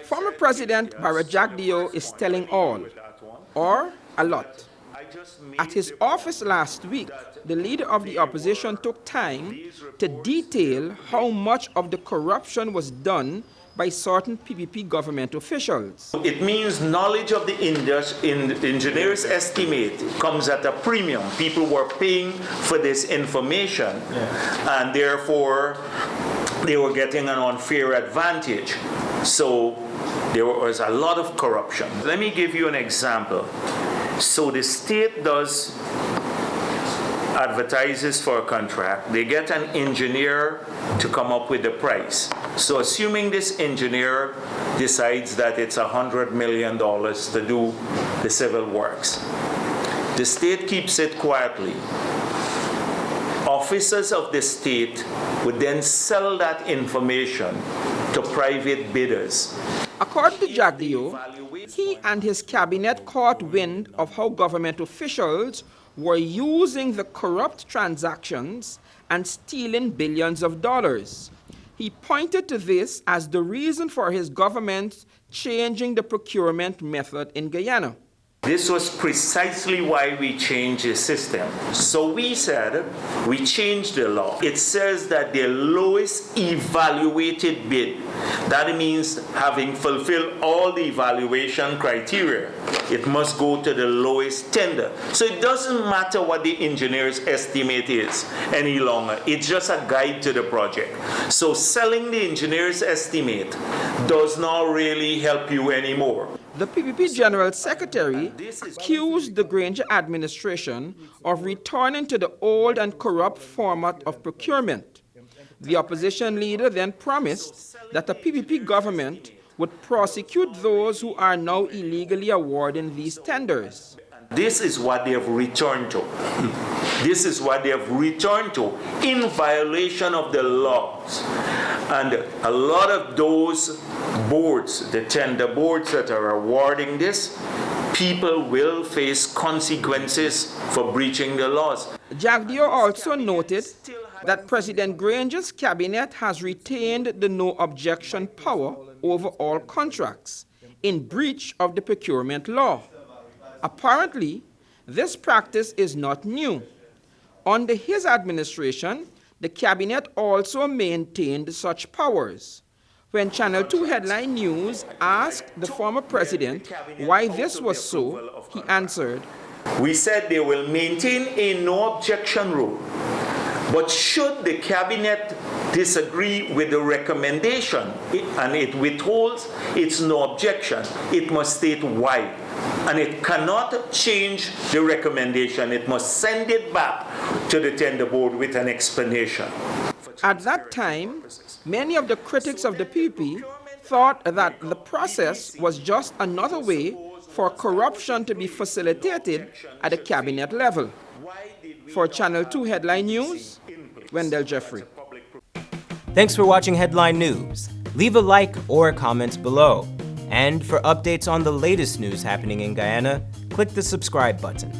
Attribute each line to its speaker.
Speaker 1: Former President Jagdeo is telling all, or a lot. At his office last week, the leader of the opposition took time to detail how much of the corruption was done by certain PPP government officials.
Speaker 2: It means knowledge of the engineer's estimate comes at a premium. People were paying for this information, and therefore they were getting an unfair advantage. So there was a lot of corruption. Let me give you an example. So the state advertises for a contract. They get an engineer to come up with the price. So assuming this engineer decides that it's $100 million to do the civil works, the state keeps it quietly. Officers of the state would then sell that information to private bidders.
Speaker 1: According to Jagdeo, he and his cabinet caught wind of how government officials were using the corrupt transactions and stealing billions of dollars. He pointed to this as the reason for his government changing the procurement method in Guyana.
Speaker 2: This was precisely why we changed the system. So we said, we changed the law. It says that the lowest evaluated bid, that means having fulfilled all the evaluation criteria, it must go to the lowest tender. So it doesn't matter what the engineer's estimate is any longer. It's just a guide to the project. So selling the engineer's estimate does not really help you anymore.
Speaker 1: The PPP General Secretary accused the Granger administration of returning to the old and corrupt format of procurement. The opposition leader then promised that the PPP government would prosecute those who are now illegally awarding these tenders.
Speaker 2: This is what they have returned to. This is what they have returned to in violation of the laws. And a lot of those boards, the tender boards that are awarding this, people will face consequences for breaching the laws.
Speaker 1: Jagdeo also noted that President Granger's cabinet has retained the no objection power over all contracts in breach of the procurement law. Apparently, this practice is not new. Under his administration, the cabinet also maintained such powers. When Channel 2 Headline News asked the former president why this was so, he answered,
Speaker 2: "We said they will maintain a no objection rule, but should the cabinet disagree with the recommendation and it withholds its no objection, it must state why. And it cannot change the recommendation. It must send it back to the tender board with an explanation."
Speaker 1: At that time, many of the critics of the PPP thought that the process was just another way for corruption to be facilitated at the cabinet level. For Channel 2 Headline News, Wendell Jeffrey.
Speaker 3: Thanks for watching Headline News. Leave a like or a comment below. And for updates on the latest news happening in Guyana, click the subscribe button.